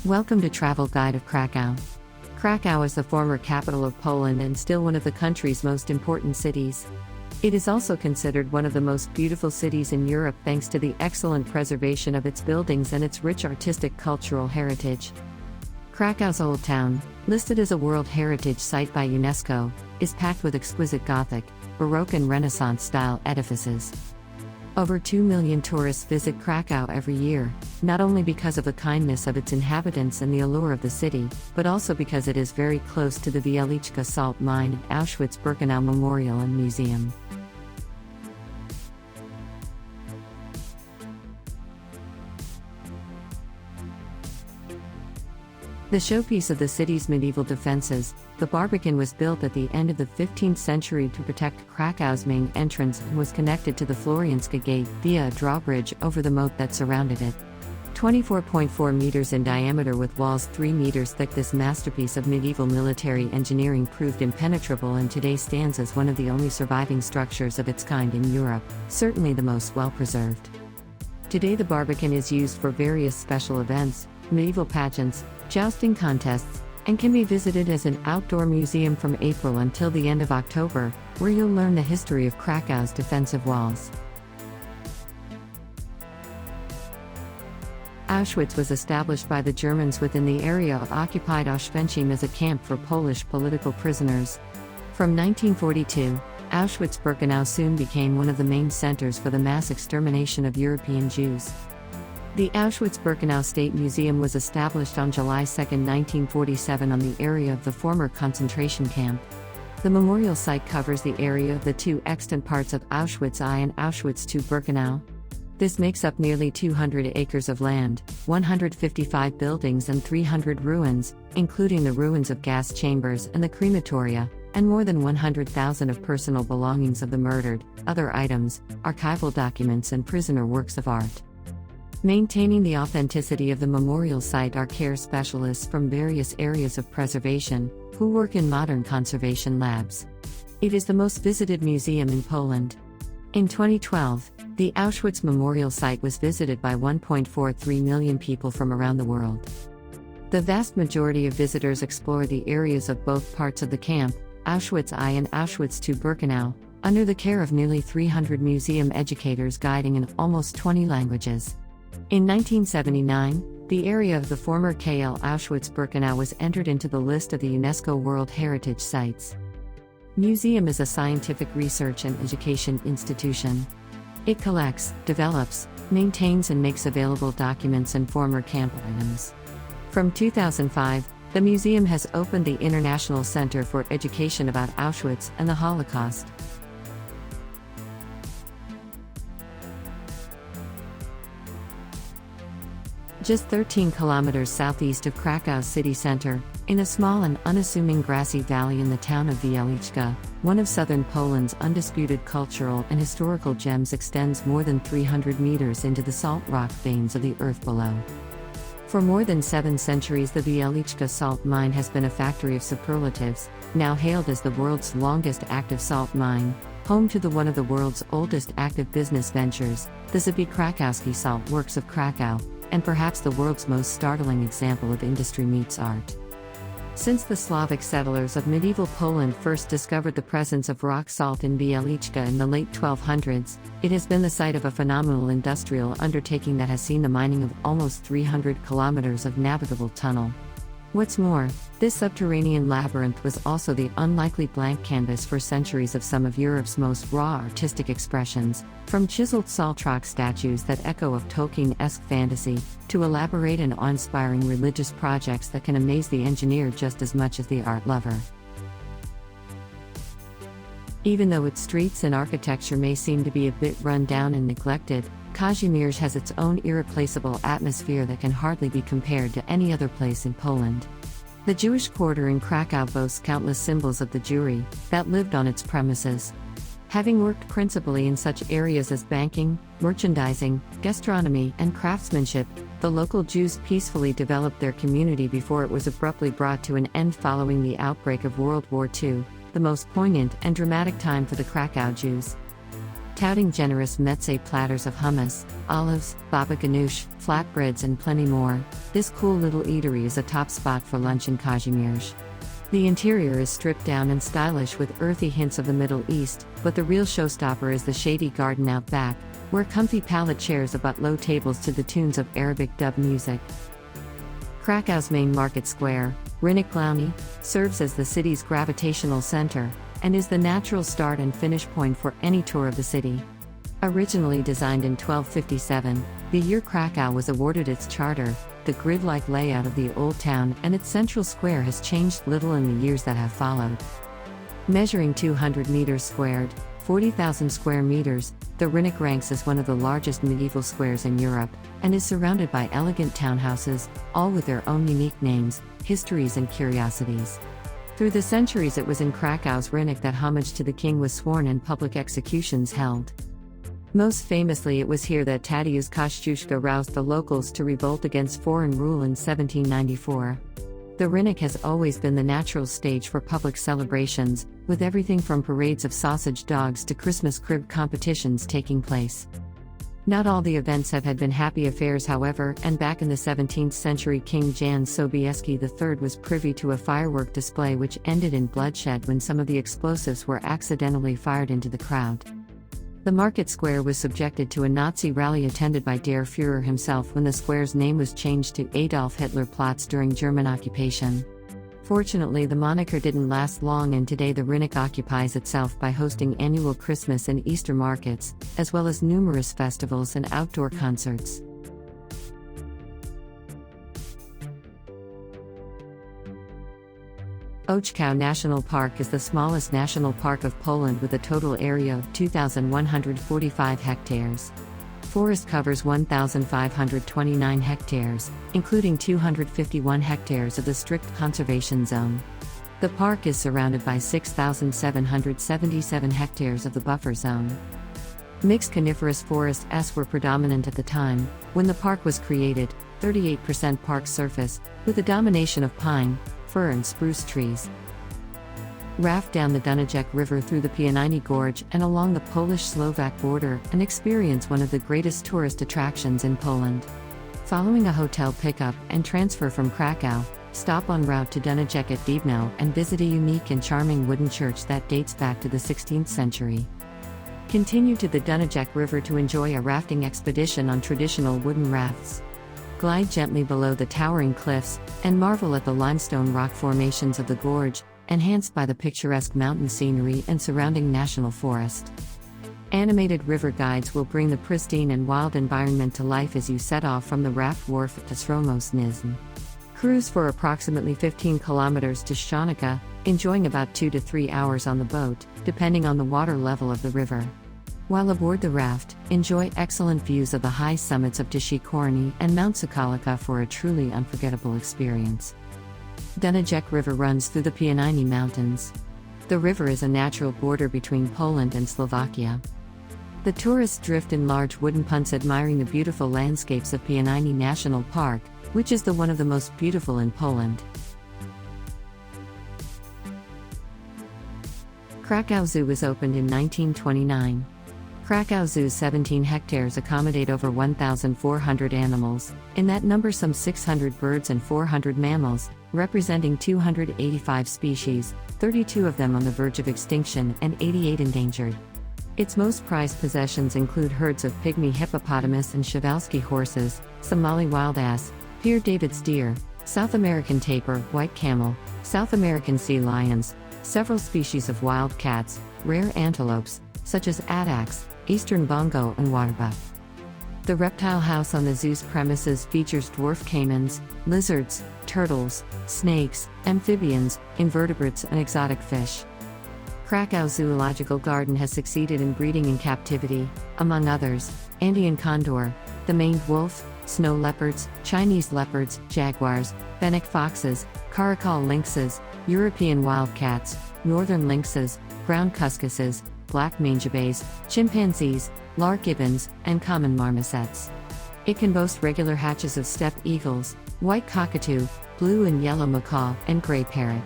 Welcome to Travel Guide of Krakow. Krakow is the former capital of Poland and still one of the country's most important cities. It is also considered one of the most beautiful cities in Europe thanks to the excellent preservation of its buildings and its rich artistic cultural heritage. Krakow's Old Town, listed as a World Heritage Site by UNESCO, is packed with exquisite Gothic, Baroque and Renaissance-style edifices. Over 2 million tourists visit Krakow every year, not only because of the kindness of its inhabitants and the allure of the city, but also because it is very close to the Wieliczka salt mine and Auschwitz-Birkenau Memorial and Museum. The showpiece of the city's medieval defenses, the Barbican was built at the end of the 15th century to protect Krakow's main entrance and was connected to the Florianska Gate via a drawbridge over the moat that surrounded it. 24.4 meters in diameter with walls 3 meters thick, this masterpiece of medieval military engineering proved impenetrable and today stands as one of the only surviving structures of its kind in Europe, certainly the most well-preserved. Today the Barbican is used for various special events, medieval pageants, jousting contests, and can be visited as an outdoor museum from April until the end of October, where you'll learn the history of Krakow's defensive walls. Auschwitz was established by the Germans within the area of occupied Auschwitz as a camp for Polish political prisoners. From 1942, Auschwitz-Birkenau soon became one of the main centers for the mass extermination of European Jews. The Auschwitz-Birkenau State Museum was established on July 2, 1947 on the area of the former concentration camp. The memorial site covers the area of the two extant parts of Auschwitz I and Auschwitz II-Birkenau. This makes up nearly 200 acres of land, 155 buildings and 300 ruins, including the ruins of gas chambers and the crematoria, and more than 100,000 of personal belongings of the murdered, other items, archival documents and prisoner works of art. Maintaining the authenticity of the memorial site are care specialists from various areas of preservation, who work in modern conservation labs. It is the most visited museum in Poland. In 2012, the Auschwitz Memorial Site was visited by 1.43 million people from around the world. The vast majority of visitors explore the areas of both parts of the camp, Auschwitz I and Auschwitz II-Birkenau, under the care of nearly 300 museum educators guiding in almost 20 languages. In 1979, the area of the former KL Auschwitz-Birkenau was entered into the list of the UNESCO World Heritage Sites. Museum is a scientific research and education institution. It collects, develops, maintains and makes available documents and former camp items. From 2005, the museum has opened the International Center for Education about Auschwitz and the Holocaust. Just 13 kilometers southeast of Krakow's city center, in a small and unassuming grassy valley in the town of Wieliczka, one of southern Poland's undisputed cultural and historical gems extends more than 300 meters into the salt rock veins of the earth below. For more than 7 centuries, the Wieliczka salt mine has been a factory of superlatives, now hailed as the world's longest active salt mine, home to one of the world's oldest active business ventures, the Zabieg Krakowski Salt Works of Krakow, and perhaps the world's most startling example of industry meets art. Since the Slavic settlers of medieval Poland first discovered the presence of rock salt in Wieliczka in the late 1200s, it has been the site of a phenomenal industrial undertaking that has seen the mining of almost 300 kilometers of navigable tunnel. What's more, this subterranean labyrinth was also the unlikely blank canvas for centuries of some of Europe's most raw artistic expressions, from chiseled salt rock statues that echo of Tolkien-esque fantasy, to elaborate and awe-inspiring religious projects that can amaze the engineer just as much as the art lover. Even though its streets and architecture may seem to be a bit run down and neglected, Kazimierz has its own irreplaceable atmosphere that can hardly be compared to any other place in Poland. The Jewish quarter in Krakow boasts countless symbols of the Jewry that lived on its premises. Having worked principally in such areas as banking, merchandising, gastronomy, and craftsmanship, the local Jews peacefully developed their community before it was abruptly brought to an end following the outbreak of World War II, the most poignant and dramatic time for the Krakow Jews. touting generous meze platters of hummus, olives, baba ganoush, flatbreads and plenty more. This cool little eatery is a top spot for lunch in Kazimierz. The interior is stripped down and stylish with earthy hints of the Middle East, but the real showstopper is the shady garden out back, where comfy pallet chairs abut low tables to the tunes of Arabic dub music. Krakow's main market square, Rynek Glówny, serves as the city's gravitational center, and is the natural start and finish point for any tour of the city. Originally designed in 1257, the year Krakow was awarded its charter, the grid-like layout of the old town and its central square has changed little in the years that have followed. Measuring 200 meters squared, 40,000 square meters, the Rynek ranks as one of the largest medieval squares in Europe, and is surrounded by elegant townhouses, all with their own unique names, histories and curiosities. Through the centuries it was in Krakow's Rynek that homage to the king was sworn and public executions held. Most famously it was here that Tadeusz Kościuszko roused the locals to revolt against foreign rule in 1794. The Rynek has always been the natural stage for public celebrations, with everything from parades of sausage dogs to Christmas crib competitions taking place. Not all the events have had been happy affairs however, and back in the 17th century King Jan Sobieski III was privy to a firework display which ended in bloodshed when some of the explosives were accidentally fired into the crowd. The market square was subjected to a Nazi rally attended by Der Führer himself when the square's name was changed to Adolf Hitler Platz during German occupation. Fortunately, the moniker didn't last long, and today the Rynek occupies itself by hosting annual Christmas and Easter markets, as well as numerous festivals and outdoor concerts. Ojcow National Park is the smallest national park of Poland with a total area of 2,145 hectares. Forest covers 1,529 hectares, including 251 hectares of the strict conservation zone. The park is surrounded by 6,777 hectares of the buffer zone. Mixed coniferous forests were predominant at the time. When the park was created, 38% park surface, with a domination of pine, fir and spruce trees. Raft down the Dunajec River through the Pianiny Gorge and along the Polish-Slovak border and experience one of the greatest tourist attractions in Poland. Following a hotel pickup and transfer from Krakow, stop en route to Dunajec at Dibno and visit a unique and charming wooden church that dates back to the 16th century. Continue to the Dunajec River to enjoy a rafting expedition on traditional wooden rafts. Glide gently below the towering cliffs, and marvel at the limestone rock formations of the gorge, enhanced by the picturesque mountain scenery and surrounding national forest. Animated river guides will bring the pristine and wild environment to life as you set off from the raft wharf at Sromosnizn. Cruise for approximately 15 kilometers to Szczonica, enjoying about 2 to 3 hours on the boat, depending on the water level of the river. While aboard the raft, enjoy excellent views of the high summits of Tysikorny and Mount Sokolika for a truly unforgettable experience. Dunajec River runs through the Pianiny Mountains. The river is a natural border between Poland and Slovakia. The tourists drift in large wooden punts admiring the beautiful landscapes of Pianiny National Park, which is one of the most beautiful in Poland. Krakow Zoo was opened in 1929. Krakow Zoo's 17 hectares accommodate over 1,400 animals, in that number some 600 birds and 400 mammals, representing 285 species, 32 of them on the verge of extinction and 88 endangered. Its most prized possessions include herds of pygmy hippopotamus and Przewalski horses, Somali wild ass, Pierre David's deer, South American tapir, white camel, South American sea lions, several species of wild cats, rare antelopes, such as addax, eastern bongo and waterbuck. The reptile house on the zoo's premises features dwarf caimans, lizards, turtles, snakes, amphibians, invertebrates and exotic fish. Krakow Zoological Garden has succeeded in breeding in captivity, among others, Andean condor, the maned wolf, snow leopards, Chinese leopards, jaguars, fennec foxes, caracal lynxes, European wildcats, northern lynxes, brown cuscuses, black mangibays, chimpanzees, lark gibbons, and common marmosets. It can boast regular hatches of steppe eagles, white cockatoo, blue and yellow macaw, and gray parrot.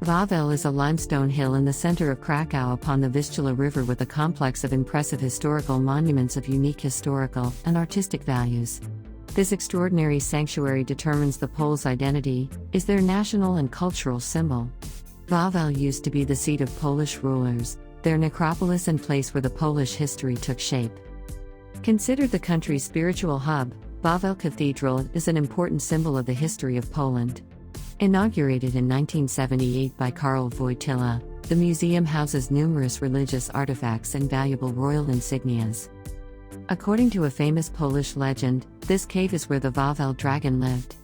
Wawel is a limestone hill in the center of Krakow upon the Wieliczka River with a complex of impressive historical monuments of unique historical and artistic values. This extraordinary sanctuary determines the Poles' identity, is their national and cultural symbol. Wawel used to be the seat of Polish rulers, their necropolis and place where the Polish history took shape. Considered the country's spiritual hub, Wawel Cathedral is an important symbol of the history of Poland. Inaugurated in 1978 by Karol Wojtyła, the museum houses numerous religious artifacts and valuable royal insignias. According to a famous Polish legend, this cave is where the Wawel dragon lived.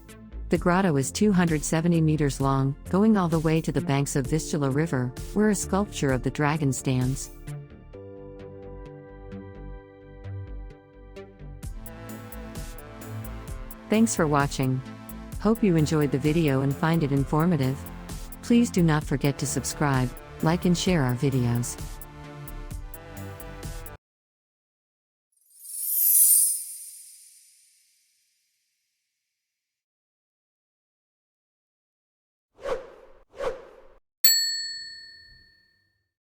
The grotto is 270 meters long, going all the way to the banks of Wieliczka River, where a sculpture of the dragon stands. Thanks for watching. Hope you enjoyed the video and find it informative. Please do not forget to subscribe, like and share our videos.